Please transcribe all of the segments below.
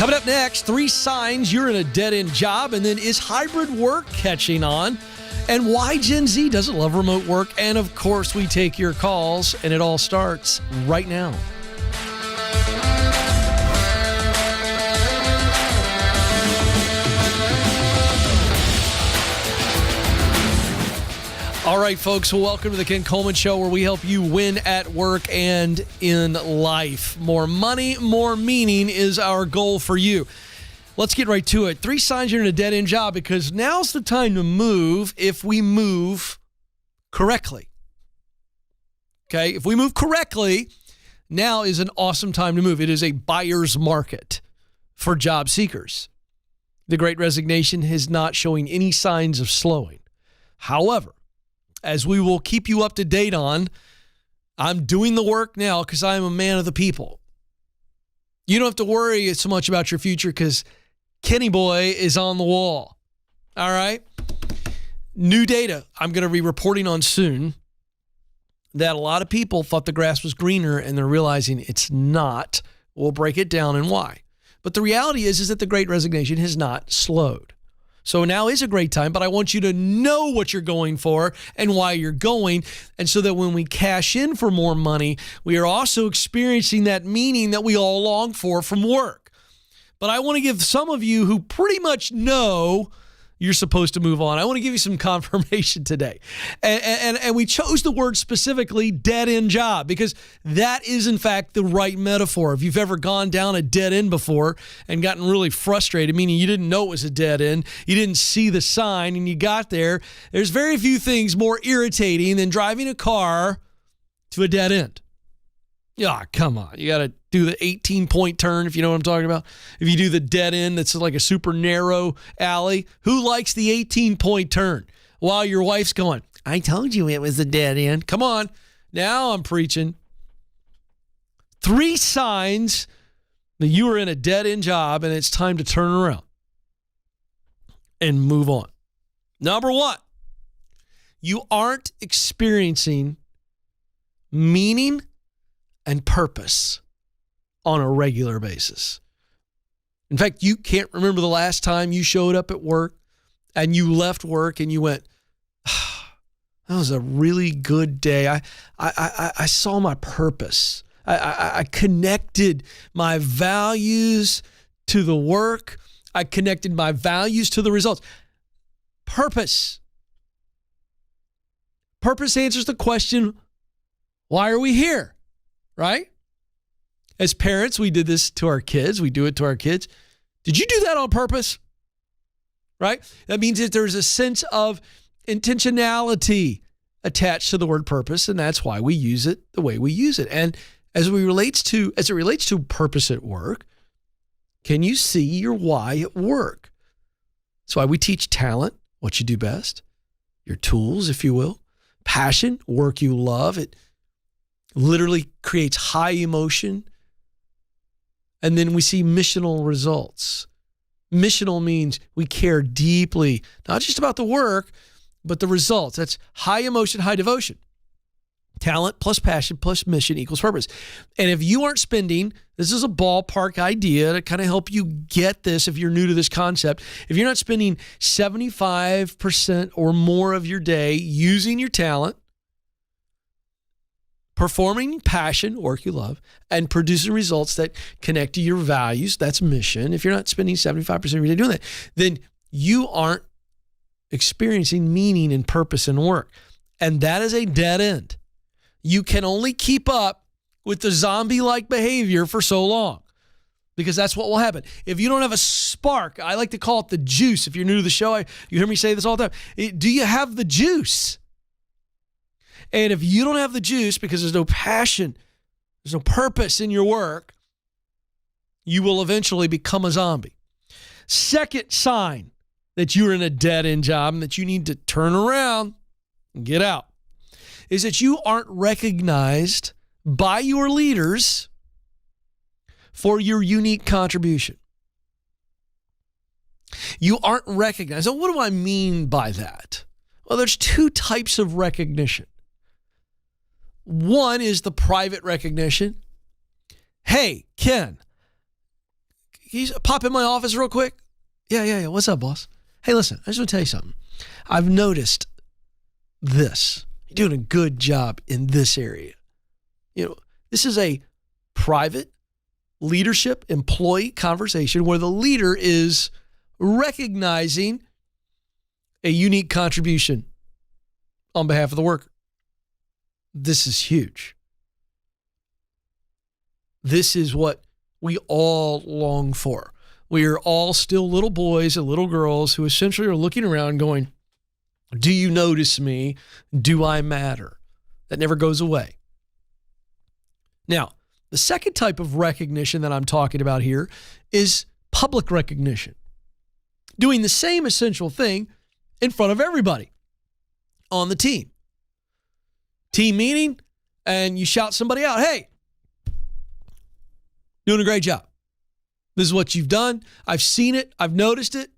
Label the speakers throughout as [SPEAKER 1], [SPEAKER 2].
[SPEAKER 1] Coming up next, 3 signs you're in a dead-end job, and then is hybrid work catching on, and why Gen Z doesn't love remote work, and of course, we take your calls, and it all starts right now. All right, folks, welcome to the Ken Coleman Show, where we help you win at work and in life. More money, more meaning is our goal for you. Let's get right to it. 3 signs you're in a dead-end job, because now's the time to move if we move correctly. Okay, if we move correctly, now is an awesome time to move. It is a buyer's market for job seekers. The Great Resignation is not showing any signs of slowing. However, as we will keep you up to date on, I'm doing the work now because I'm a man of the people. You don't have to worry so much about your future because Kenny Boy is on the wall. All right? New data I'm going to be reporting on soon that a lot of people thought the grass was greener and they're realizing it's not. We'll break it down and why. But the reality is that the Great Resignation has not slowed. So now is a great time, but I want you to know what you're going for and why you're going. And so that when we cash in for more money, we are also experiencing that meaning that we all long for from work. But I want to give some of you who pretty much know you're supposed to move on, I want to give you some confirmation today. And we chose the word specifically dead-end job because that is, in fact, the right metaphor. If you've ever gone down a dead end before and gotten really frustrated, meaning you didn't know it was a dead end, you didn't see the sign, and you got there, there's very few things more irritating than driving a car to a dead end. Yeah, come on. You got to do the 18-point turn, if you know what I'm talking about. If you do the dead end, that's like a super narrow alley. Who likes the 18-point turn while your wife's going, I told you it was a dead end. Come on. Now I'm preaching. 3 signs that you are in a dead-end job and it's time to turn around and move on. Number 1, you aren't experiencing meaning and purpose on a regular basis. In fact, you can't remember the last time you showed up at work and you left work and you went, that was a really good day. I saw my purpose. I connected my values to the work. I connected my values to the results. Purpose. Purpose answers the question, why are we here? Right? As parents, we did this to our kids. We do it to our kids. Did you do that on purpose? Right? That means that there's a sense of intentionality attached to the word purpose, and that's why we use it the way we use it. And as it relates to purpose at work, can you see your why at work? That's why we teach talent, what you do best, your tools, if you will, passion, work you love. It literally creates high emotion. And then we see missional results. Missional means we care deeply, not just about the work, but the results. That's high emotion, high devotion. Talent plus passion plus mission equals purpose. And if you aren't spending, this is a ballpark idea to kind of help you get this if you're new to this concept. If you're not spending 75% or more of your day using your talent, performing passion, work you love, and producing results that connect to your values, that's mission. If you're not spending 75% of your day doing that, then you aren't experiencing meaning and purpose in work. And that is a dead end. You can only keep up with the zombie-like behavior for so long because that's what will happen. If you don't have a spark, I like to call it the juice. If you're new to the show, you hear me say this all the time. Do you have the juice? And if you don't have the juice because there's no passion, there's no purpose in your work, you will eventually become a zombie. Second sign that you're in a dead-end job and that you need to turn around and get out is that you aren't recognized by your leaders for your unique contribution. You aren't recognized. So what do I mean by that? Well, there's 2 types of recognition. One is the private recognition. Hey, Ken, you pop in my office real quick? Yeah. What's up, boss? Hey, listen, I just want to tell you something. I've noticed this. You're doing a good job in this area. This is a private leadership employee conversation where the leader is recognizing a unique contribution on behalf of the worker. This is huge. This is what we all long for. We are all still little boys and little girls who essentially are looking around going, do you notice me? Do I matter? That never goes away. Now, the second type of recognition that I'm talking about here is public recognition. Doing the same essential thing in front of everybody on the team. Team meeting, and you shout somebody out, hey, doing a great job. This is what you've done. I've seen it. I've noticed it.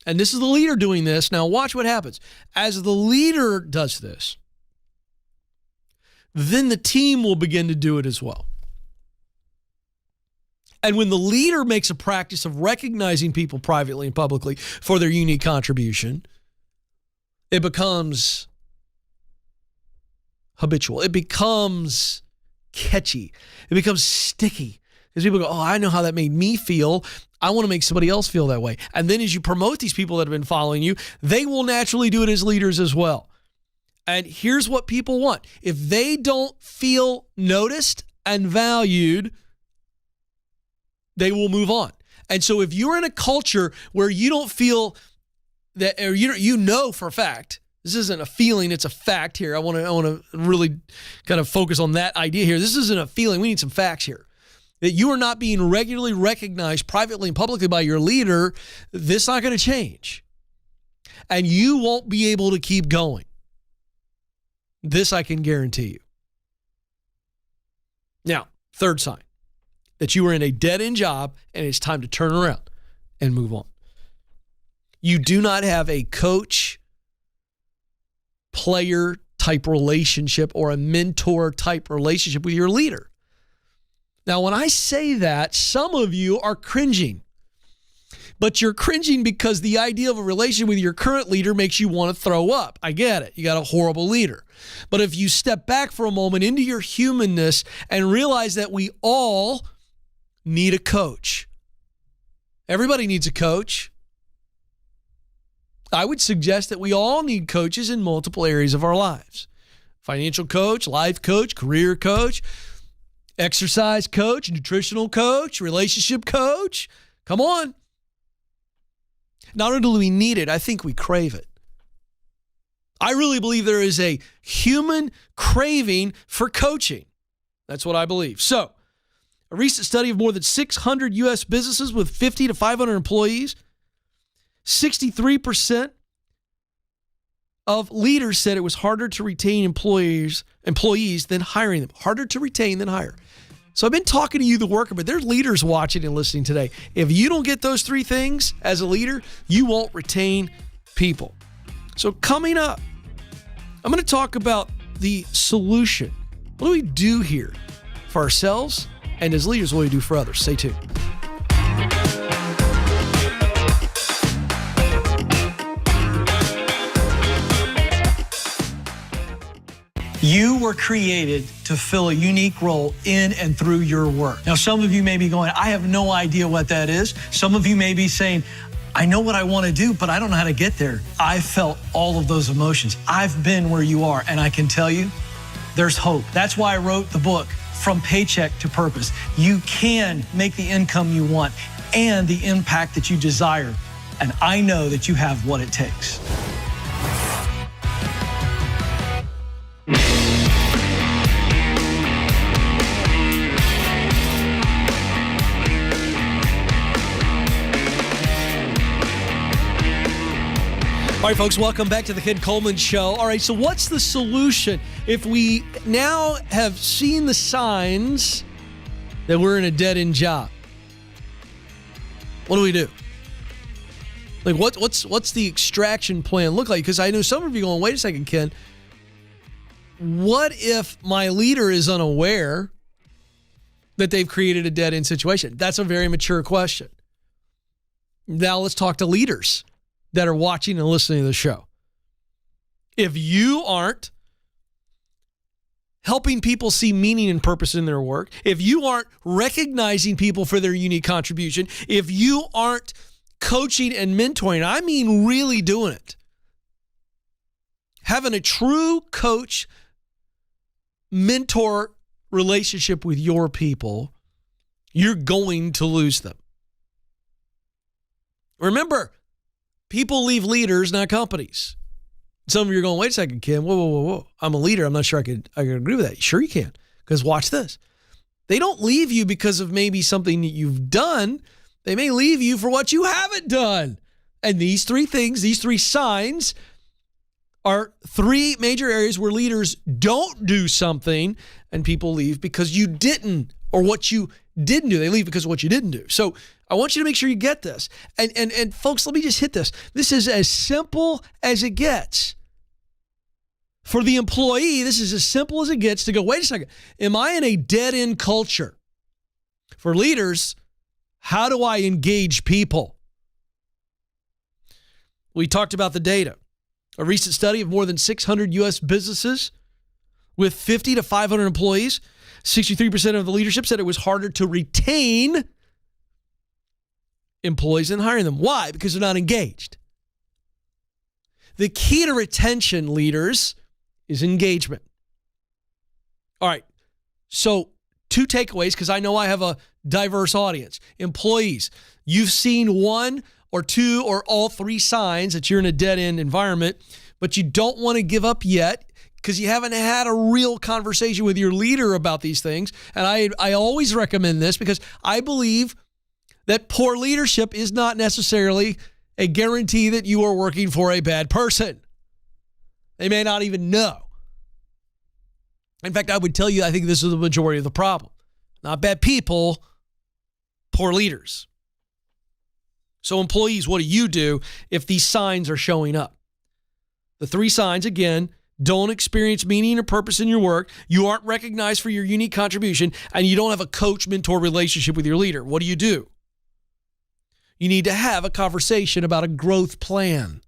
[SPEAKER 1] And this is the leader doing this. Now watch what happens. As the leader does this, then the team will begin to do it as well. And when the leader makes a practice of recognizing people privately and publicly for their unique contribution, it becomes habitual. It becomes catchy. It becomes sticky. Because people go, oh, I know how that made me feel. I want to make somebody else feel that way. And then as you promote these people that have been following you, they will naturally do it as leaders as well. And here's what people want. If they don't feel noticed and valued, they will move on. And so if you're in a culture where you don't feel that, or you know for a fact, this isn't a feeling, it's a fact here. I want to really kind of focus on that idea here. This isn't a feeling. We need some facts here. That you are not being regularly recognized privately and publicly by your leader, this is not going to change. And you won't be able to keep going. This I can guarantee you. Now, third sign, that you are in a dead-end job and it's time to turn around and move on. You do not have a coach-player type relationship or a mentor type relationship with your leader. Now, when I say that, some of you are cringing. But you're cringing because the idea of a relationship with your current leader makes you want to throw up. I get it. You got a horrible leader. But if you step back for a moment into your humanness and realize that we all need a coach. Everybody needs a coach. I would suggest that we all need coaches in multiple areas of our lives. Financial coach, life coach, career coach, exercise coach, nutritional coach, relationship coach. Come on. Not only do we need it, I think we crave it. I really believe there is a human craving for coaching. That's what I believe. So, a recent study of more than 600 U.S. businesses with 50 to 500 employees, 63% of leaders said it was harder to retain employees than hiring them. Harder to retain than hire. So I've been talking to you, the worker, but there's leaders watching and listening today. If you don't get those three things as a leader, you won't retain people. So coming up, I'm going to talk about the solution. What do we do here for ourselves? And as leaders, what do we do for others? Stay tuned. You were created to fill a unique role in and through your work. Now, some of you may be going, I have no idea what that is. Some of you may be saying, I know what I want to do, but I don't know how to get there. I felt all of those emotions. I've been where you are, and I can tell you, there's hope. That's why I wrote the book, From Paycheck to Purpose. You can make the income you want and the impact that you desire. And I know that you have what it takes. All right, folks, welcome back to the Ken Coleman Show. All right, so what's the solution? If we now have seen the signs that we're in a dead-end job, what do we do? Like, what's the extraction plan look like? Because I know some of you are going, wait a second, Ken. What if my leader is unaware that they've created a dead-end situation? That's a very mature question. Now let's talk to leaders that are watching and listening to the show. If you aren't helping people see meaning and purpose in their work, if you aren't recognizing people for their unique contribution, if you aren't coaching and mentoring, I mean really doing it, having a true coach, mentor relationship with your people, you're going to lose them. Remember, people leave leaders, not companies. Some of you are going, wait a second, Ken. Whoa. I'm a leader. I'm not sure I could agree with that. Sure you can, because watch this. They don't leave you because of maybe something that you've done. They may leave you for what you haven't done. And these three things, these three signs are three major areas where leaders don't do something and people leave because you didn't, or what you didn't do. They leave because of what you didn't do. So I want you to make sure you get this. And folks, let me just hit this. This is as simple as it gets. For the employee, this is as simple as it gets to go, wait a second, am I in a dead-end culture? For leaders, how do I engage people? We talked about the data. A recent study of more than 600 U.S. businesses with 50 to 500 employees, 63% of the leadership said it was harder to retain employees than hiring them. Why? Because they're not engaged. The key to retention, leaders, is engagement. All right, so 2 takeaways, because I know I have a diverse audience. Employees, you've seen 1 or 2 or all 3 signs that you're in a dead-end environment, but you don't want to give up yet because you haven't had a real conversation with your leader about these things. And I always recommend this because I believe that poor leadership is not necessarily a guarantee that you are working for a bad person. They may not even know. In fact, I would tell you, I think this is the majority of the problem. Not bad people, poor leaders. So employees, what do you do if these signs are showing up? The 3 signs, again, don't experience meaning or purpose in your work, you aren't recognized for your unique contribution, and you don't have a coach-mentor relationship with your leader. What do? You need to have a conversation about a growth plan.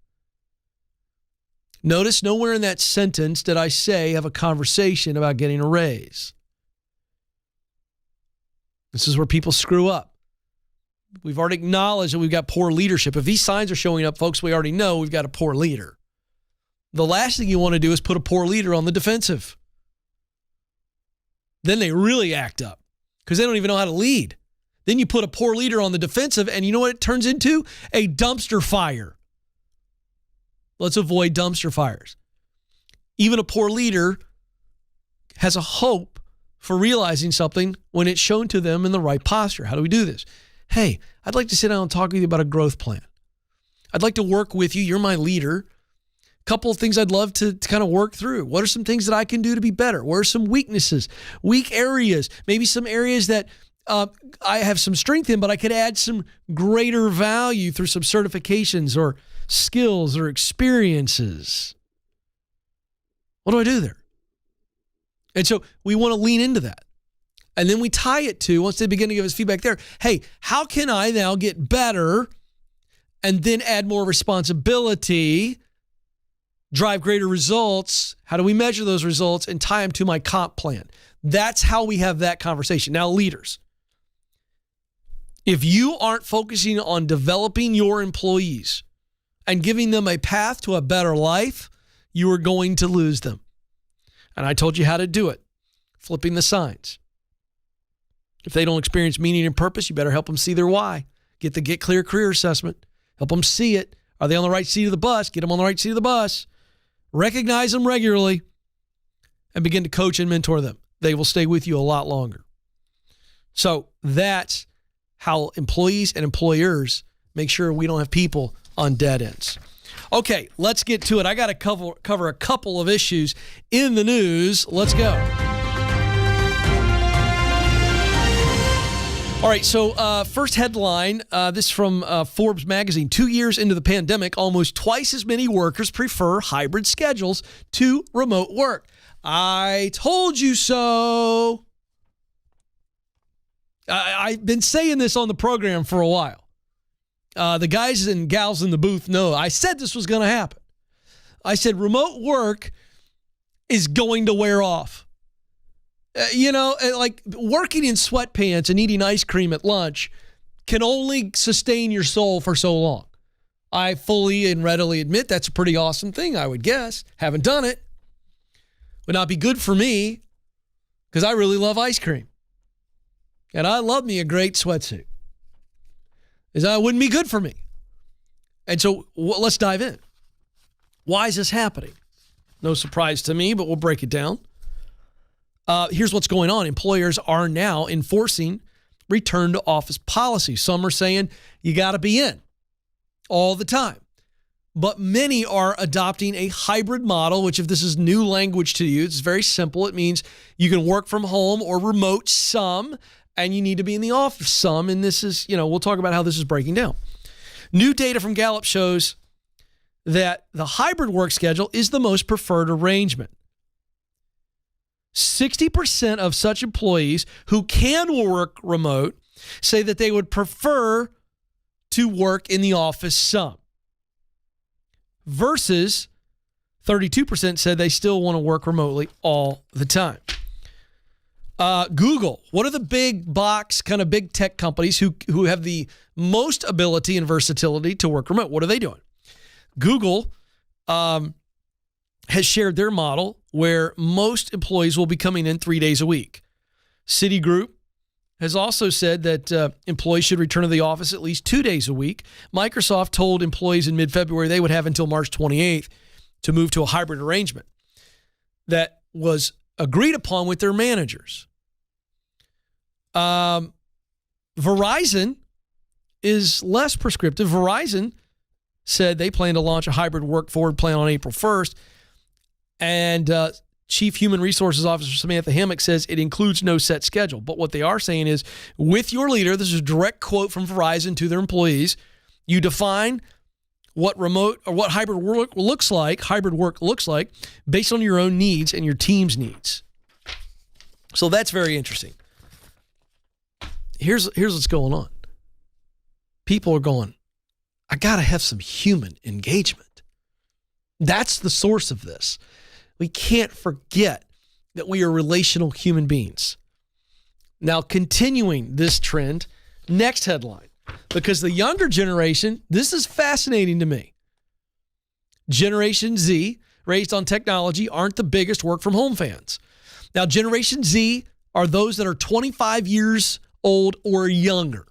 [SPEAKER 1] Notice nowhere in that sentence did I say have a conversation about getting a raise. This is where people screw up. We've already acknowledged that we've got poor leadership. If these signs are showing up, folks, we already know we've got a poor leader. The last thing you want to do is put a poor leader on the defensive. Then they really act up because they don't even know how to lead. Then you put a poor leader on the defensive, and you know what it turns into? A dumpster fire. Let's avoid dumpster fires. Even a poor leader has a hope for realizing something when it's shown to them in the right posture. How do we do this? Hey, I'd like to sit down and talk with you about a growth plan. I'd like to work with you. You're my leader. A couple of things I'd love to kind of work through. What are some things that I can do to be better? What are some weaknesses, weak areas, maybe some areas that I have some strength in, but I could add some greater value through some certifications or skills or experiences. What do I do there? And so we want to lean into that. And then we tie it to, once they begin to give us feedback there, hey, how can I now get better and then add more responsibility, drive greater results? How do we measure those results and tie them to my comp plan? That's how we have that conversation. Now, leaders, if you aren't focusing on developing your employees and giving them a path to a better life, you are going to lose them. And I told you how to do it. Flipping the signs. If they don't experience meaning and purpose, you better help them see their why. Get the Get Clear career assessment. Help them see it. Are they on the right seat of the bus? Get them on the right seat of the bus. Recognize them regularly and begin to coach and mentor them. They will stay with you a lot longer. So that's how employees and employers make sure we don't have people on dead ends. Okay, let's get to it. I got to cover a couple of issues in the news. Let's go. All right, so first headline, this from Forbes magazine. 2 years into the pandemic, almost twice as many workers prefer hybrid schedules to remote work. I told you so. I've been saying this on the program for a while. The guys and gals in the booth know I said this was going to happen. I said remote work is going to wear off. Like working in sweatpants and eating ice cream at lunch can only sustain your soul for so long. I fully and readily admit that's a pretty awesome thing, I would guess. Haven't done it. Would not be good for me because I really love ice cream. And I love me a great sweatsuit. It wouldn't be good for me. And so let's dive in. Why is this happening? No surprise to me, but we'll break it down. Here's what's going on. Employers are now enforcing return to office policy. Some are saying you got to be in all the time. But many are adopting a hybrid model, which if this is new language to you, it's very simple. It means you can work from home or remote some, and you need to be in the office some. And this is, we'll talk about how this is breaking down. New data from Gallup shows that the hybrid work schedule is the most preferred arrangement. 60% of such employees who can work remote say that they would prefer to work in the office some, versus 32% said they still want to work remotely all the time. Google, what are the big box, kind of big tech companies who have the most ability and versatility to work remote? What are they doing? Google has shared their model where most employees will be coming in 3 days a week. Citigroup has also said that employees should return to the office at least 2 days a week. Microsoft told employees in mid-February they would have until March 28th to move to a hybrid arrangement that was agreed upon with their managers. Verizon is less prescriptive. Verizon said they plan to launch a hybrid work forward plan on April 1st. And Chief Human Resources Officer Samantha Hammock says it includes no set schedule. But what they are saying is, with your leader, this is a direct quote from Verizon to their employees, you define what remote or what hybrid work looks like based on your own needs and your team's needs. So that's very interesting. Here's what's going on. People are going, I got to have some human engagement. That's the source of this. We can't forget that we are relational human beings. Now, continuing this trend, next headline, because the younger generation, this is fascinating to me. Generation Z, raised on technology, aren't the biggest work from home fans. Now, Generation Z are those that are 25 years old or younger.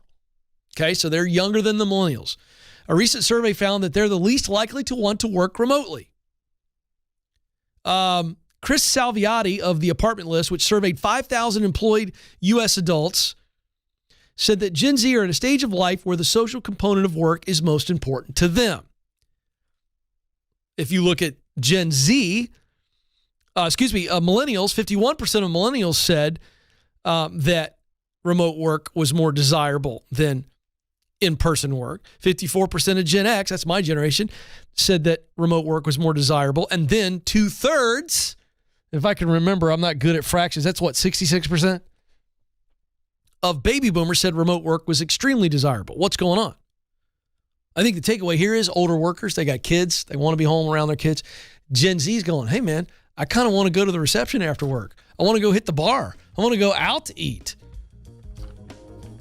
[SPEAKER 1] Okay, so they're younger than the millennials. A recent survey found that they're the least likely to want to work remotely. Chris Salviati of the Apartment List, which surveyed 5,000 employed U.S. adults, said that Gen Z are at a stage of life where the social component of work is most important to them. If you look at Gen Z, millennials, 51% of millennials said that remote work was more desirable than in-person work. 54% of Gen X, that's my generation, said that remote work was more desirable. And then 2/3, if I can remember, I'm not good at fractions, that's what, 66% of baby boomers said remote work was extremely desirable. What's going on? I think the takeaway here is older workers, they got kids, they want to be home around their kids. Gen Z's going, hey man, I kind of want to go to the reception after work. I want to go hit the bar. I want to go out to eat.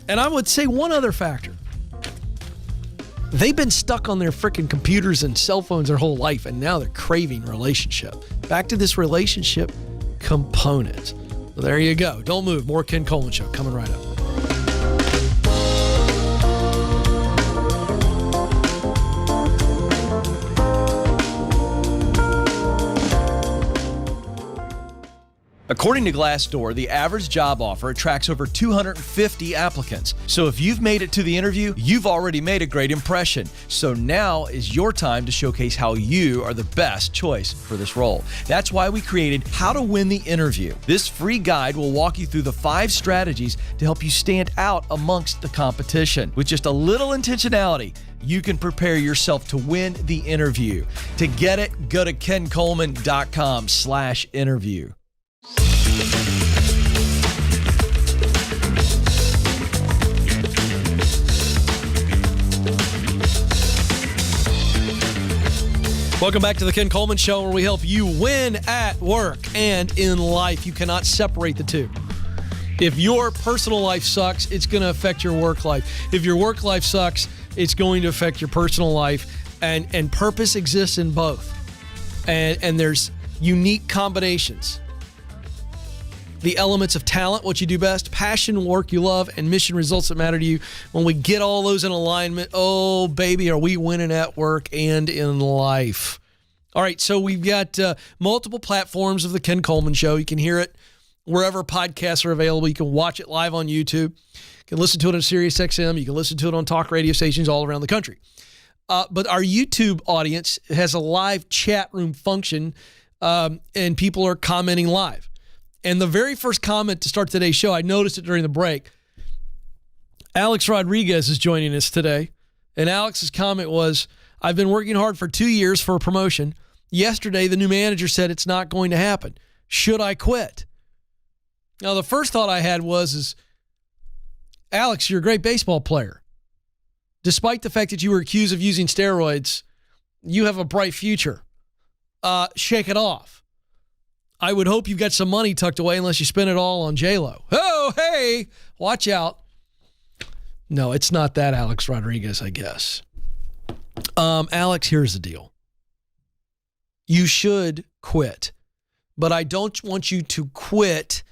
[SPEAKER 1] And I would say one other factor. They've been stuck on their freaking computers and cell phones their whole life, and now they're craving relationship. Back to this relationship component. So there you go. Don't move. More Ken Coleman Show coming right up.
[SPEAKER 2] According to Glassdoor, the average job offer attracts over 250 applicants. So if you've made it to the interview, you've already made a great impression. So now is your time to showcase how you are the best choice for this role. That's why we created How to Win the Interview. This free guide will walk you through the 5 strategies to help you stand out amongst the competition. With just a little intentionality, you can prepare yourself to win the interview. To get it, go to kencoleman.com/interview.
[SPEAKER 1] Welcome back to the Ken Coleman Show, where we help you win at work and in life. You cannot separate the two. If your personal life sucks, it's going to affect your work life. If your work life sucks, it's going to affect your personal life. And purpose exists in both. And there's unique combinations. The elements of talent, what you do best, passion, work you love, and mission results that matter to you. When we get all those in alignment, oh, baby, are we winning at work and in life. All right, so we've got multiple platforms of the Ken Coleman Show. You can hear it wherever podcasts are available. You can watch it live on YouTube. You can listen to it on SiriusXM. You can listen to it on talk radio stations all around the country. But our YouTube audience has a live chat room function, and people are commenting live. And the very first comment to start today's show, I noticed it during the break. Alex Rodriguez is joining us today. And Alex's comment was, I've been working hard for 2 years for a promotion. Yesterday, the new manager said it's not going to happen. Should I quit? Now, the first thought I had was, Alex, you're a great baseball player. Despite the fact that you were accused of using steroids, you have a bright future. Shake it off. I would hope you've got some money tucked away unless you spend it all on J-Lo. Oh, hey, watch out. No, it's not that Alex Rodriguez, I guess. Alex, here's the deal. You should quit, but I don't want you to quit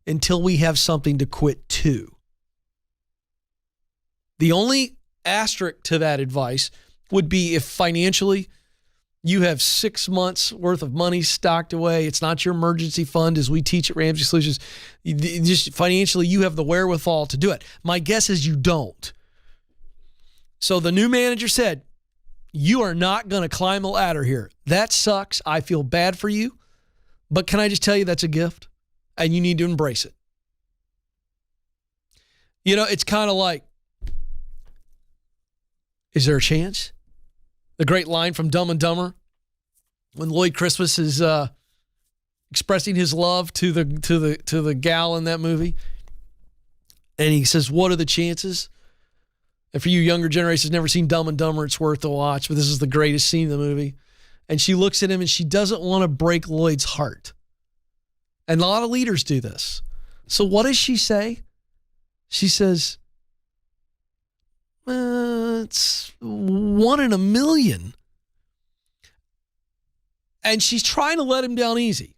[SPEAKER 1] until we have something to quit to. The only asterisk to that advice would be if financially you have 6 months worth of money stocked away. It's not your emergency fund, as we teach at Ramsey Solutions. Just financially, you have the wherewithal to do it. My guess is you don't. So the new manager said, you are not going to climb the ladder here. That sucks. I feel bad for you. But can I just tell you that's a gift? And you need to embrace it. You know, it's kind of like, is there a chance? The great line from Dumb and Dumber, when Lloyd Christmas is expressing his love to the gal in that movie, and he says, "What are the chances?" And for you younger generations never seen Dumb and Dumber, it's worth a watch. But this is the greatest scene in the movie. And she looks at him and she doesn't want to break Lloyd's heart. And a lot of leaders do this. So what does she say? She says, it's 1 in a million. And she's trying to let him down easy.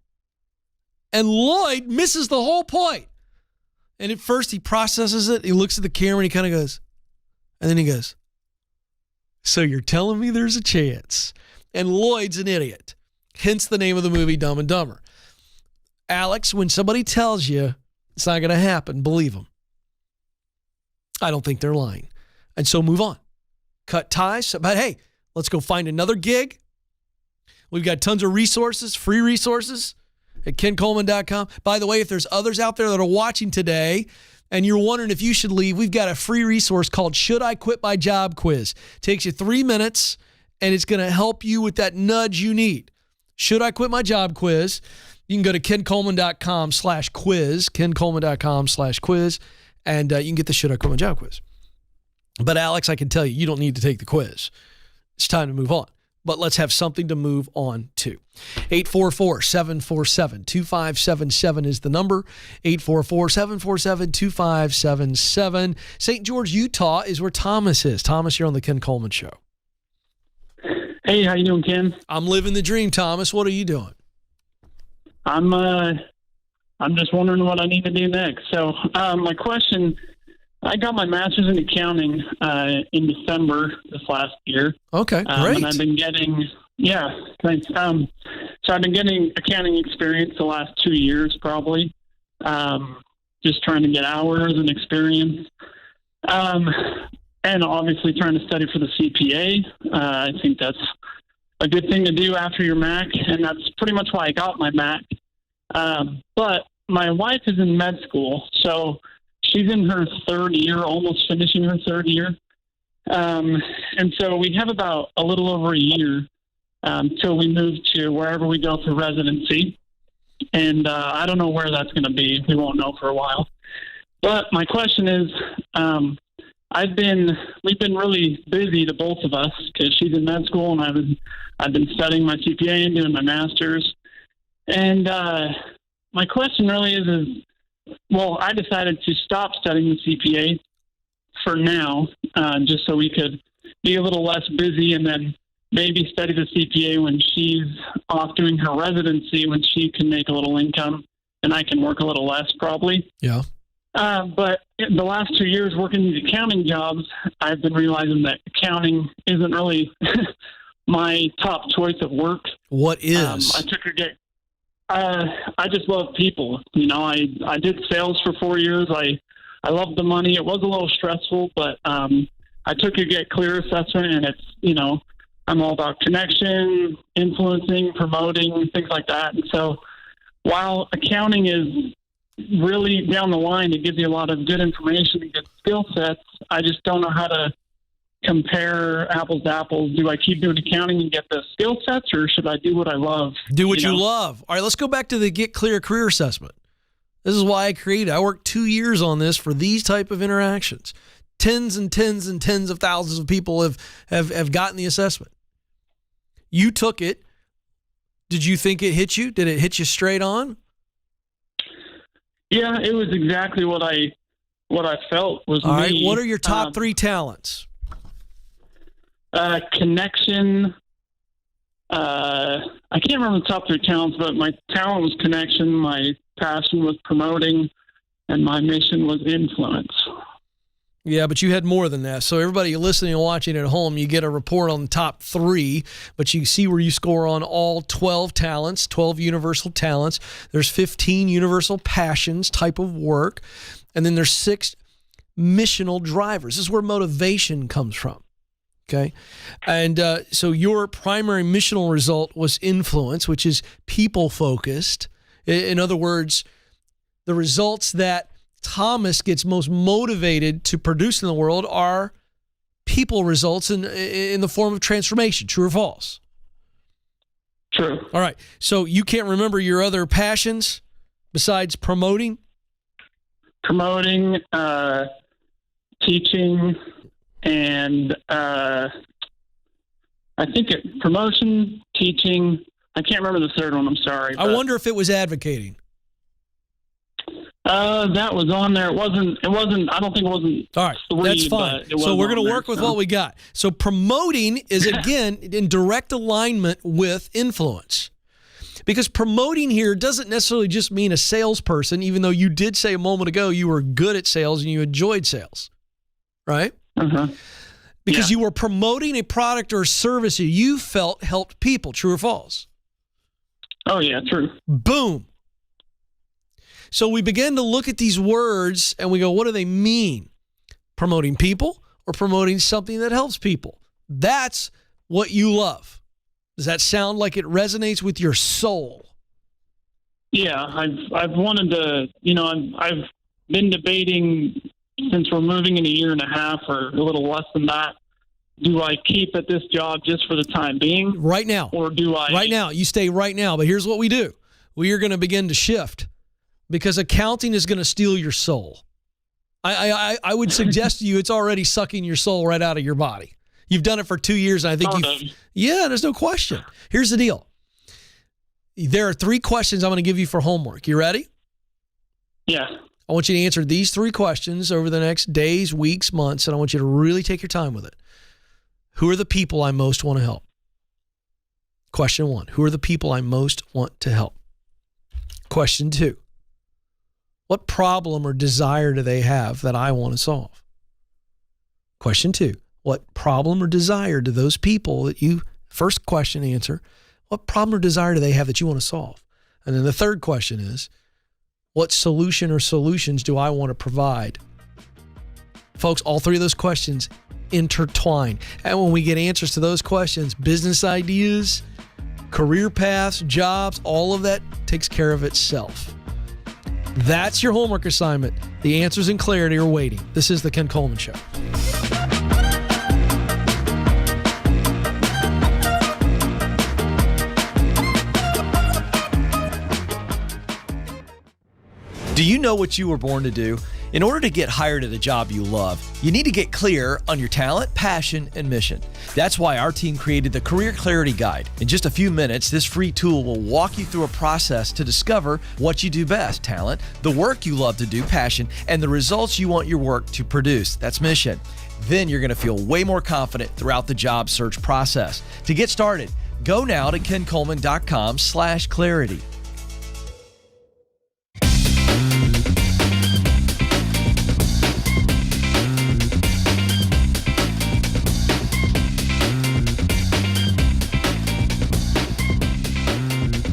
[SPEAKER 1] And Lloyd misses the whole point. And at first he processes it. He looks at the camera and he kind of goes, and then he goes, so you're telling me there's a chance. And Lloyd's an idiot. Hence the name of the movie, Dumb and Dumber. Alex, when somebody tells you it's not going to happen, believe them. I don't think they're lying. And so move on. Cut ties. But hey, let's go find another gig. We've got tons of resources, free resources at kencoleman.com. By the way, if there's others out there that are watching today and you're wondering if you should leave, we've got a free resource called Should I Quit My Job Quiz. Takes you 3 minutes and it's going to help you with that nudge you need. Should I Quit My Job Quiz? You can go to kencoleman.com/quiz, kencoleman.com/quiz, and you can get the Should I Quit My Job Quiz. But Alex, I can tell you, you don't need to take the quiz. It's time to move on. But let's have something to move on to. 844-747-2577 is the number. 844-747-2577. St. George, Utah is where Thomas is. Thomas, you're on the Ken Coleman Show.
[SPEAKER 3] Hey, how you doing, Ken?
[SPEAKER 1] I'm living the dream, Thomas. What are you doing?
[SPEAKER 3] I'm just wondering what I need to do next. So my question, I got my master's in accounting in December this last year.
[SPEAKER 1] Okay, great.
[SPEAKER 3] And I've been getting, thanks. So I've been getting accounting experience the last 2 years probably, just trying to get hours and experience. And obviously trying to study for the CPA. I think that's a good thing to do after your MAC, and that's pretty much why I got my MAC. But my wife is in med school, so she's in her third year, almost finishing her third year. And so we have about a little over a year till we move to wherever we go for residency. And I don't know where that's going to be. We won't know for a while. But my question is, we've been really busy, the both of us, because she's in med school and I've been studying my CPA and doing my master's. And my question really is, well, I decided to stop studying the CPA for now, just so we could be a little less busy, and then maybe study the CPA when she's off doing her residency, when she can make a little income and I can work a little less probably.
[SPEAKER 1] Yeah.
[SPEAKER 3] But in the last 2 years working these accounting jobs, I've been realizing that accounting isn't really my top choice of work.
[SPEAKER 1] What is?
[SPEAKER 3] I just love people. You know, I did sales for 4 years. I loved the money. It was a little stressful, but I took a Get Clear assessment, and it's, you know, I'm all about connection, influencing, promoting, things like that. And so while accounting is really down the line, it gives you a lot of good information and good skill sets, I just don't know how to compare apples to apples. Do I keep doing accounting and get the skill sets, or should I do what I love?
[SPEAKER 1] Do what you love. All right, let's go back to the Get Clear career assessment. This is why I worked 2 years on this for these type of interactions. Tens and tens and tens of thousands of people have gotten the assessment. You took it. Did you think it hit you? Did it hit you straight on?
[SPEAKER 3] Yeah, it was exactly what I felt was
[SPEAKER 1] All
[SPEAKER 3] me.
[SPEAKER 1] right, what are your top 3 talents?
[SPEAKER 3] Connection. I can't remember the top 3 talents, but my talent was connection, my passion was promoting, and my mission was influence.
[SPEAKER 1] Yeah, but you had more than that. So everybody listening and watching at home, you get a report on the top 3, but you see where you score on all 12 talents, 12 universal talents. There's 15 universal passions type of work. And then there's 6 missional drivers. This is where motivation comes from. Okay. And so your primary missional result was influence, which is people focused. In other words, the results that Thomas gets most motivated to produce in the world are people results in the form of transformation. True or false?
[SPEAKER 3] True.
[SPEAKER 1] All right. So you can't remember your other passions besides promoting?
[SPEAKER 3] Promoting, teaching, and I think promotion, teaching. I can't remember the third one. I'm sorry.
[SPEAKER 1] I wonder if it was advocating.
[SPEAKER 3] That was on there. It wasn't. I don't think it wasn't.
[SPEAKER 1] All right,
[SPEAKER 3] 3,
[SPEAKER 1] that's fine. So we're going to work with what we got. So promoting is, again, in direct alignment with influence. Because promoting here doesn't necessarily just mean a salesperson, even though you did say a moment ago you were good at sales and you enjoyed sales, right?
[SPEAKER 3] Uh-huh.
[SPEAKER 1] Because you were promoting a product or service that you felt helped people. True or false?
[SPEAKER 3] Oh, yeah, true.
[SPEAKER 1] Boom. So we begin to look at these words and we go, what do they mean? Promoting people or promoting something that helps people? That's what you love. Does that sound like it resonates with your soul?
[SPEAKER 3] Yeah, I've wanted to, I've been debating since we're moving in a year and a half or a little less than that. Do I keep at this job just for the time being?
[SPEAKER 1] Right now.
[SPEAKER 3] Or do I?
[SPEAKER 1] Right now. You stay right now. But here's what we do. We are going to begin to shift because accounting is going to steal your soul. I would suggest to you it's already sucking your soul right out of your body. You've done it for 2 years, and I think yeah, there's no question. Here's the deal. There are 3 questions I'm going to give you for homework. You ready?
[SPEAKER 3] Yeah.
[SPEAKER 1] I want you to answer these 3 questions over the next days, weeks, months, and I want you to really take your time with it. Who are the people I most want to help? Question 1. Who are the people I most want to help? Question 2. What problem or desire do they have that I want to solve? Question 2. What problem or desire do those people that you, first question answer, what problem or desire do they have that you want to solve? And then the third question is, what solution or solutions do I want to provide? Folks, all 3 of those questions intertwine. And when we get answers to those questions, business ideas, career paths, jobs, all of that takes care of itself. That's your homework assignment. The answers and clarity are waiting. This is the Ken Coleman Show.
[SPEAKER 2] Do you know what you were born to do? In order to get hired at a job you love, you need to get clear on your talent, passion, and mission. That's why our team created the Career Clarity Guide. In just a few minutes, this free tool will walk you through a process to discover what you do best: talent, the work you love to do, passion, and the results you want your work to produce. That's mission. Then you're going to feel way more confident throughout the job search process. To get started, go now to kencoleman.com/clarity.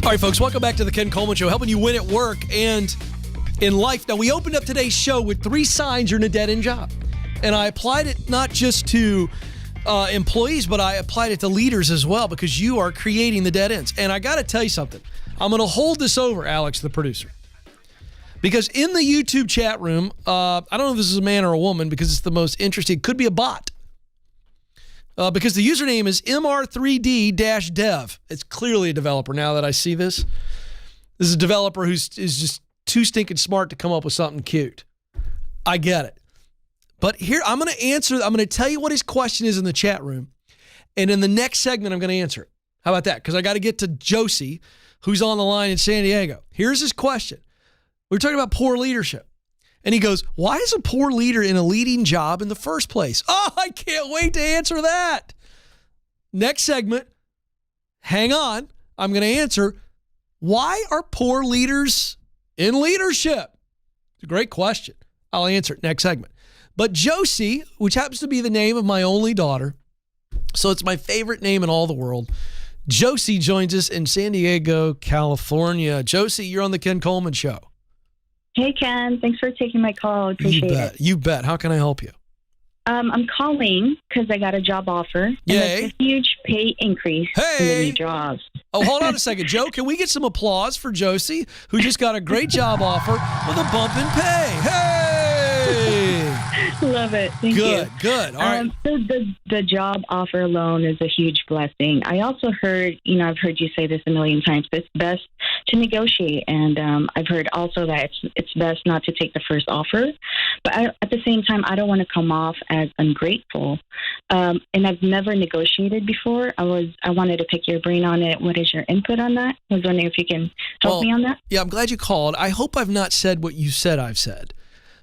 [SPEAKER 1] All right, folks, welcome back to the Ken Coleman Show, helping you win at work and in life. Now, we opened up today's show with 3 signs you're in a dead-end job. And I applied it not just to employees, but I applied it to leaders as well, because you are creating the dead ends. And I got to tell you something. I'm going to hold this over, Alex, the producer. Because in the YouTube chat room, I don't know if this is a man or a woman, because it's the most interesting. It could be a bot. Because the username is MR3D-dev. It's clearly a developer now that I see this. This is a developer is just too stinking smart to come up with something cute. I get it. But here, I'm going to tell you what his question is in the chat room. And in the next segment, I'm going to answer it. How about that? Because I got to get to Josie, who's on the line in San Diego. Here's his question. We were talking about poor leadership. And he goes, why is a poor leader in a leading job in the first place? Oh, I can't wait to answer that. Next segment, hang on. I'm going to answer, why are poor leaders in leadership? It's a great question. I'll answer it next segment. But Josie, which happens to be the name of my only daughter, so it's my favorite name in all the world, Josie joins us in San Diego, California. Josie, you're on the Ken Coleman Show.
[SPEAKER 4] Hey, Ken. Thanks for taking my call. Appreciate it.
[SPEAKER 1] You bet. How can I help you?
[SPEAKER 4] I'm calling because I got a job offer. And
[SPEAKER 1] Yay.
[SPEAKER 4] it's a huge pay increase in the new jobs.
[SPEAKER 1] Oh, hold on a second. Joe, can we get some applause for Josie, who just got a great job offer with a bump in pay? Hey!
[SPEAKER 4] Love it. Thank you.
[SPEAKER 1] Good. All right.
[SPEAKER 4] So the job offer alone is a huge blessing. I also heard, I've heard you say this a million times, but it's best to negotiate. And I've heard also that it's best not to take the first offer. But at the same time, I don't want to come off as ungrateful. And I've never negotiated before. I wanted to pick your brain on it. What is your input on that? I was wondering if you can help me on that.
[SPEAKER 1] Yeah, I'm glad you called. I hope I've not said what you said I've said,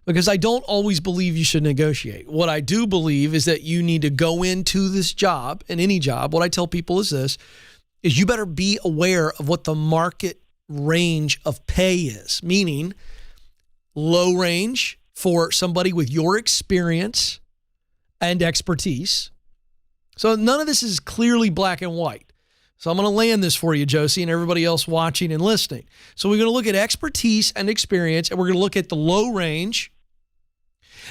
[SPEAKER 1] because I don't always believe you should negotiate. What I do believe is that you need to go into this job, and any job, what I tell people is this, is you better be aware of what the market range of pay is, meaning low range for somebody with your experience and expertise. So none of this is clearly black and white. So I'm going to land this for you, Josie, and everybody else watching and listening. So we're going to look at expertise and experience, and we're going to look at the low range,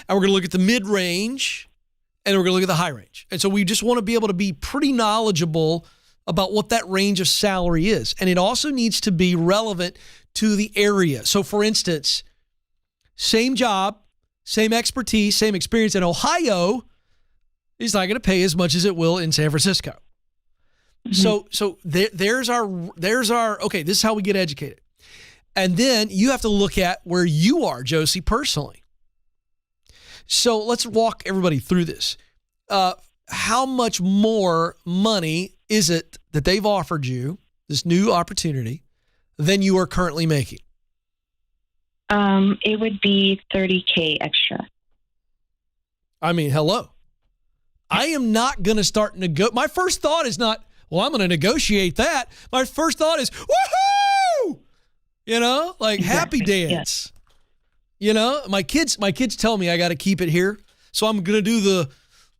[SPEAKER 1] and we're going to look at the mid-range, and we're going to look at the high range. And so we just want to be able to be pretty knowledgeable about what that range of salary is. And it also needs to be relevant to the area. So for instance, same job, same expertise, same experience in Ohio is not going to pay as much as it will in San Francisco. Mm-hmm. So there's our, okay, this is how we get educated. And then you have to look at where you are, Josie, personally. So let's walk everybody through this. How much more money is it that they've offered you, this new opportunity, than you are currently making?
[SPEAKER 4] It would be $30K extra.
[SPEAKER 1] I mean, hello. I am not going to start my first thought is not, well, I'm going to negotiate that. My first thought is, woohoo! Like happy dance. Yeah. My kids tell me I got to keep it here. So I'm going to do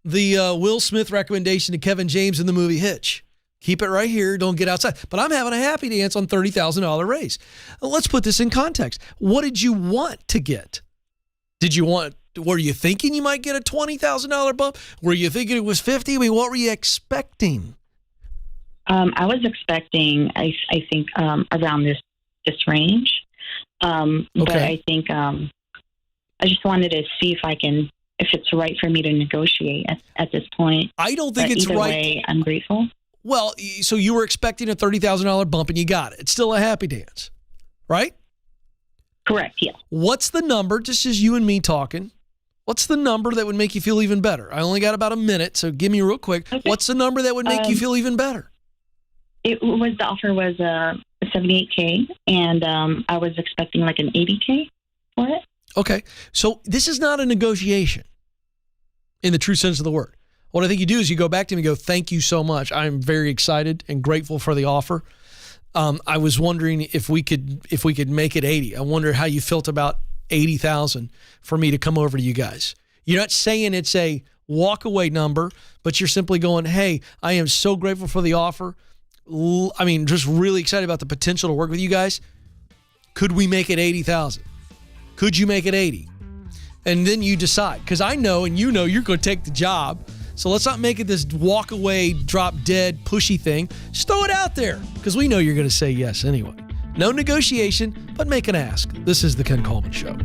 [SPEAKER 1] the Will Smith recommendation to Kevin James in the movie Hitch. Keep it right here. Don't get outside. But I'm having a happy dance on $30,000 raise. Let's put this in context. What did you want to get? Were you thinking you might get a $20,000 bump? Were you thinking it was 50? I mean, what were you expecting?
[SPEAKER 4] I was expecting, I think, around this range. Okay. But I think I just wanted to see if it's right for me to negotiate at this point.
[SPEAKER 1] I don't think it's
[SPEAKER 4] either
[SPEAKER 1] right.
[SPEAKER 4] Way, I'm grateful.
[SPEAKER 1] Well, so you were expecting a $30,000 bump and you got it. It's still a happy dance, right?
[SPEAKER 4] Correct, yeah.
[SPEAKER 1] What's the number, just as you and me talking, what's the number that would make you feel even better? I only got about a minute, so give me real quick.
[SPEAKER 4] Okay.
[SPEAKER 1] What's the number that would make you feel even better?
[SPEAKER 4] The offer was $78K, and I was expecting like an $80K for it.
[SPEAKER 1] Okay, so this is not a negotiation in the true sense of the word. What I think you do is you go back to him and go, thank you so much. I'm very excited and grateful for the offer. I was wondering if we could make it 80. I wonder how you felt about 80,000 for me to come over to you guys. You're not saying it's a walk away number, but you're simply going, hey, I am so grateful for the offer. I mean, just really excited about the potential to work with you guys. Could we make it 80,000? Could you make it 80? And then you decide, because I know and you know you're going to take the job. So let's not make it this walk away, drop dead, pushy thing. Just throw it out there, because we know you're going to say yes anyway. No negotiation, but make an ask. This is the Ken Coleman Show.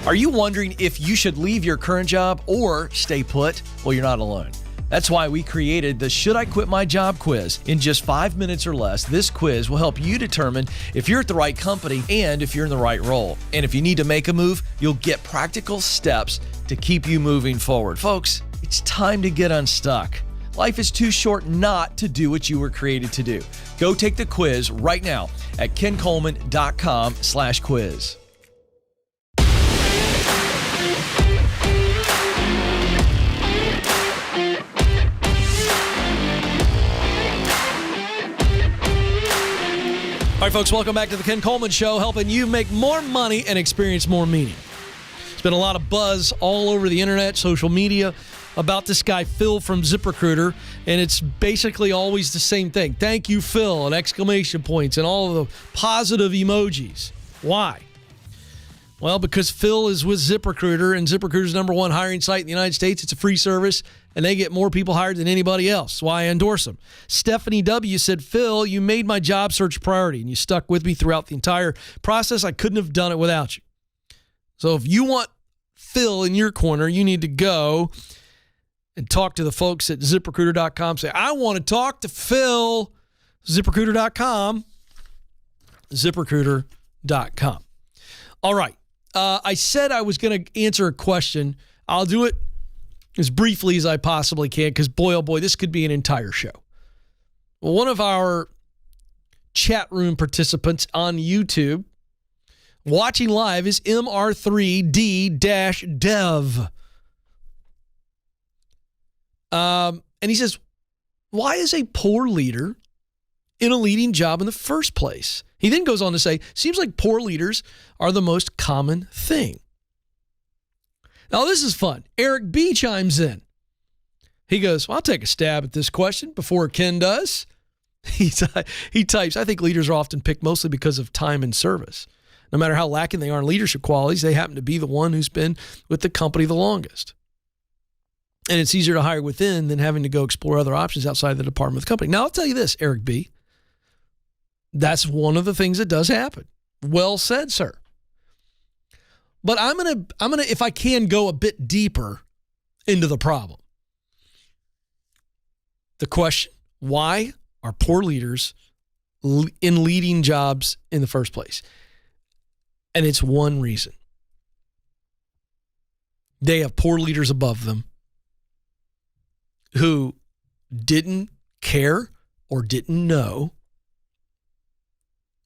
[SPEAKER 2] Are you wondering if you should leave your current job or stay put? Well, you're not alone. That's why we created the Should I Quit My Job quiz. In just 5 minutes or less, this quiz will help you determine if you're at the right company and if you're in the right role. And if you need to make a move, you'll get practical steps to keep you moving forward. Folks, it's time to get unstuck. Life is too short not to do what you were created to do. Go take the quiz right now at kencoleman.com/quiz.
[SPEAKER 1] All right, folks, welcome back to the Ken Coleman Show, helping you make more money and experience more meaning. There's been a lot of buzz all over the internet, social media, about this guy, Phil from ZipRecruiter, and it's basically always the same thing. Thank you, Phil, and exclamation points, and all of the positive emojis. Why? Well, because Phil is with ZipRecruiter, and ZipRecruiter's #1 hiring site in the United States. It's a free service, and they get more people hired than anybody else. That's why I endorse them. Stephanie W. said, Phil, you made my job search a priority, and you stuck with me throughout the entire process. I couldn't have done it without you. So if you want Phil in your corner, you need to go and talk to the folks at ZipRecruiter.com. Say, I want to talk to Phil. ZipRecruiter.com. ZipRecruiter.com. All right. I said I was going to answer a question. I'll do it as briefly as I possibly can, because boy, oh boy, this could be an entire show. Well, one of our chat room participants on YouTube watching live is MR3D-Dev. And he says, why is a poor leader in a leading job in the first place? He then goes on to say, seems like poor leaders are the most common thing. Now, this is fun. Eric B. chimes in. He goes, well, I'll take a stab at this question before Ken does. He types, I think leaders are often picked mostly because of time and service. No matter how lacking they are in leadership qualities, they happen to be the one who's been with the company the longest. And it's easier to hire within than having to go explore other options outside the department of the company. Now, I'll tell you this, Eric B. That's one of the things that does happen. Well said, sir. But I'm gonna, if I can, go a bit deeper into the problem. The question, why are poor leaders in leading jobs in the first place? And it's one reason. They have poor leaders above them who didn't care or didn't know,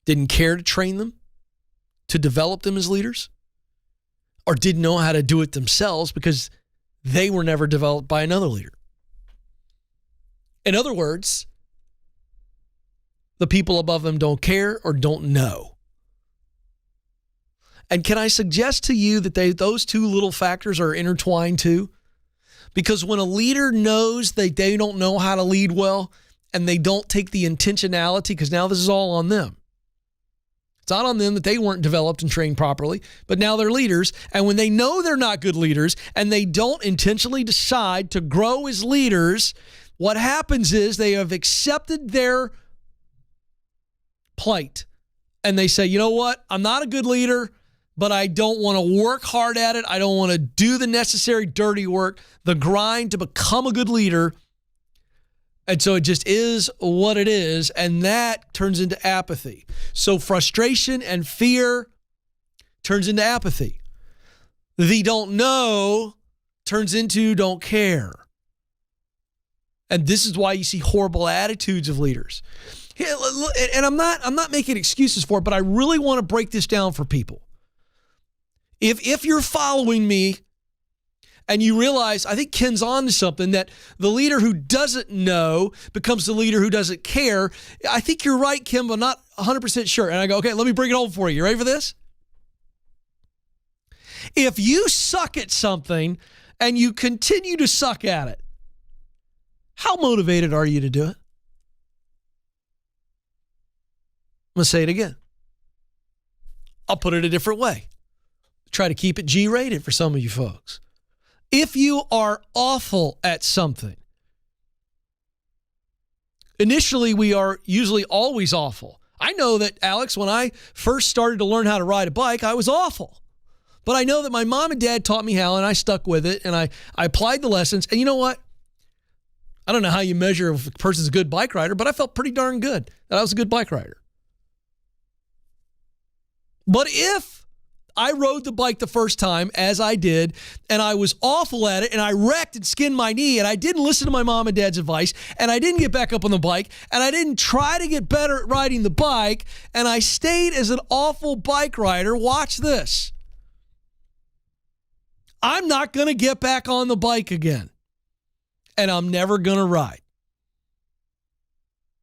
[SPEAKER 1] didn't care to train them, to develop them as leaders, or didn't know how to do it themselves because they were never developed by another leader. In other words, the people above them don't care or don't know. And can I suggest to you that those two little factors are intertwined too? Because when a leader knows that they don't know how to lead well and they don't take the intentionality, because now this is all on them. It's not on them that they weren't developed and trained properly, but now they're leaders. And when they know they're not good leaders and they don't intentionally decide to grow as leaders, what happens is they have accepted their plight and they say, you know what? I'm not a good leader. but I don't want to work hard at it. I don't want to do the necessary dirty work, the grind to become a good leader. And so it just is what it is, and that turns into apathy. So frustration and fear turns into apathy. The don't know turns into don't care. And this is why you see horrible attitudes of leaders. And I'm not making excuses for it, but I really want to break this down for people. If you're following me and you realize, I think Ken's on to something, that the leader who doesn't know becomes the leader who doesn't care. I think you're right, Kim, but I'm not 100% sure. And I go, okay, let me bring it home for you. You ready for this? If you suck at something and you continue to suck at it, how motivated are you to do it? I'm going to say it again. I'll put it a different way. Try to keep it G-rated for some of you folks. If you are awful at something, initially we are usually always awful. I know that, Alex, when I first started to learn how to ride a bike, I was awful. But I know that my mom and dad taught me how, and I stuck with it, and I applied the lessons. And you know what? I don't know how you measure if a person's a good bike rider, but I felt pretty darn good that I was a good bike rider. But if I rode the bike the first time, as I did, and I was awful at it, and I wrecked and skinned my knee, and I didn't listen to my mom and dad's advice, and I didn't get back up on the bike, and I didn't try to get better at riding the bike, and I stayed as an awful bike rider, watch this. I'm not going to get back on the bike again, and I'm never going to ride.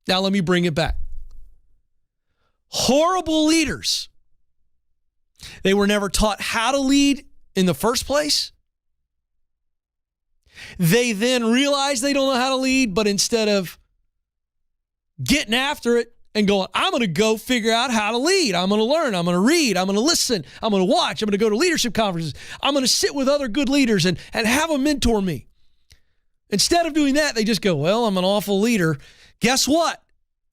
[SPEAKER 1] Now let me bring it back. Horrible leaders. They were never taught how to lead in the first place. They then realize they don't know how to lead, but instead of getting after it and going, I'm going to go figure out how to lead. I'm going to learn. I'm going to read. I'm going to listen. I'm going to watch. I'm going to go to leadership conferences. I'm going to sit with other good leaders and have them mentor me. Instead of doing that, they just go, well, I'm an awful leader. Guess what?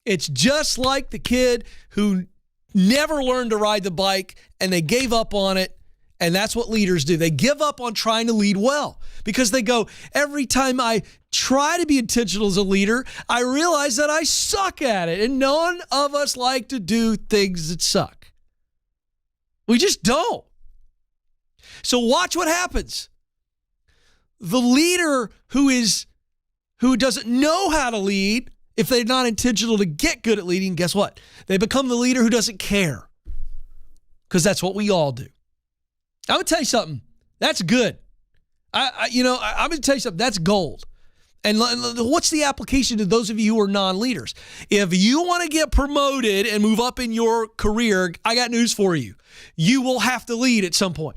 [SPEAKER 1] It's just like the kid who never learned to ride the bike and they gave up on it. And that's what leaders do. They give up on trying to lead well because they go, every time I try to be intentional as a leader, I realize that I suck at it. And none of us like to do things that suck. We just don't. So watch what happens. The leader who doesn't know how to lead, if they're not intentional to get good at leading, guess what? They become the leader who doesn't care. Because that's what we all do. I'm going to tell you something. That's good. I'm going to tell you something. That's gold. And what's the application to those of you who are non-leaders? If you want to get promoted and move up in your career, I got news for you. You will have to lead at some point.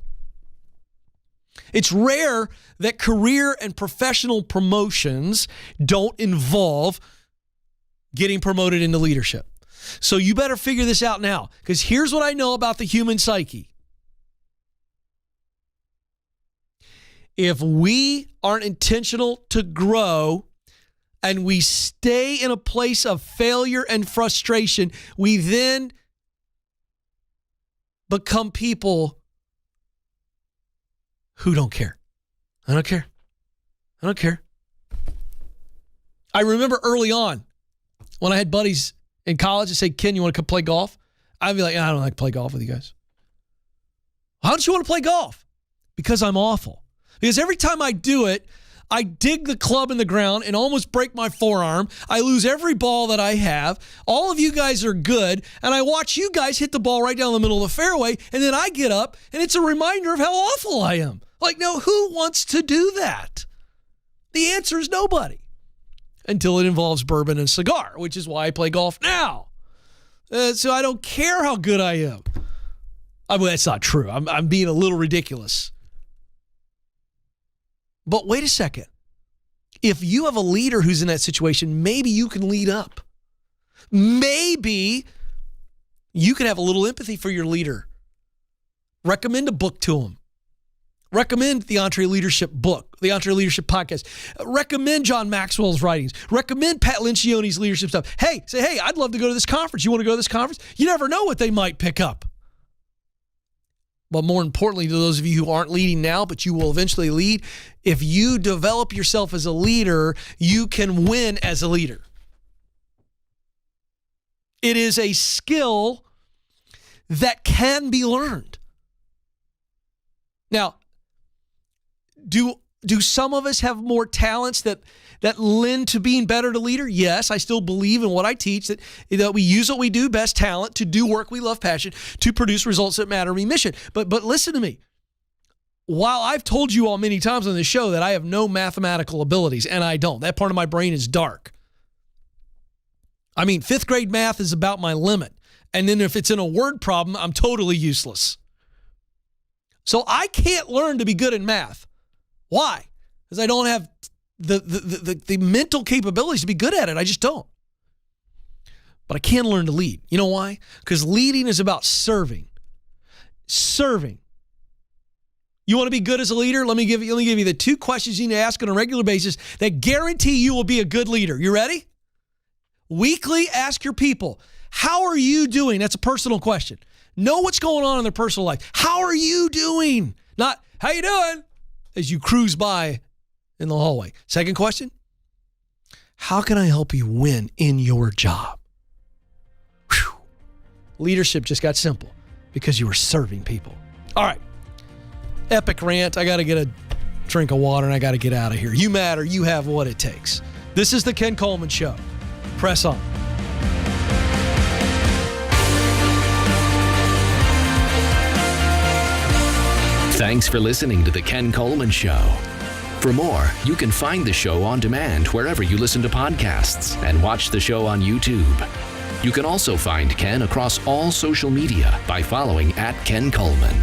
[SPEAKER 1] It's rare that career and professional promotions don't involve getting promoted into leadership. So you better figure this out now, because here's what I know about the human psyche. If we aren't intentional to grow and we stay in a place of failure and frustration, we then become people who don't care. I don't care. I don't care. I remember early on when I had buddies in college that say, Ken, you want to come play golf? I'd be like, I don't like to play golf with you guys. How don't you want to play golf? Because I'm awful. Because every time I do it, I dig the club in the ground and almost break my forearm. I lose every ball that I have. All of you guys are good. And I watch you guys hit the ball right down the middle of the fairway. And then I get up and it's a reminder of how awful I am. Like, no, who wants to do that? The answer is nobody. Until it involves bourbon and cigar, which is why I play golf now. So I don't care how good I am. I mean, that's not true. I'm being a little ridiculous. But wait a second. If you have a leader who's in that situation, maybe you can lead up. Maybe you can have a little empathy for your leader. Recommend a book to him. Recommend the EntreLeadership book, the EntreLeadership podcast. Recommend John Maxwell's writings. Recommend Pat Lencioni's leadership stuff. Hey, I'd love to go to this conference. You want to go to this conference? You never know what they might pick up. but more importantly, to those of you who aren't leading now, but you will eventually lead, if you develop yourself as a leader, you can win as a leader. It is a skill that can be learned. Now, do some of us have more talents that lend to being better to leader? Yes, I still believe in what I teach, that we use what we do, best talent, to do work we love, passion, to produce results that matter, we mission. But listen to me. While I've told you all many times on this show that I have no mathematical abilities, and I don't, that part of my brain is dark. I mean, 5th grade math is about my limit. And then if it's in a word problem, I'm totally useless. So I can't learn to be good in math. Why? Because I don't have the mental capabilities to be good at it. I just don't. But I can learn to lead. You know why? Because leading is about serving. Serving. You want to be good as a leader? Let me give you the 2 questions you need to ask on a regular basis that guarantee you will be a good leader. You ready? Weekly, ask your people, how are you doing? That's a personal question. Know what's going on in their personal life. How are you doing? Not, how you doing? As you cruise by in the hallway. Second question, how can I help you win in your job? Whew. Leadership just got simple because you were serving people. All right. Epic rant. I got to get a drink of water and I got to get out of here. You matter. You have what it takes. This is the Ken Coleman Show. Press on.
[SPEAKER 5] Thanks for listening to The Ken Coleman Show. For more, you can find the show on demand wherever you listen to podcasts and watch the show on YouTube. You can also find Ken across all social media by following @Ken Coleman.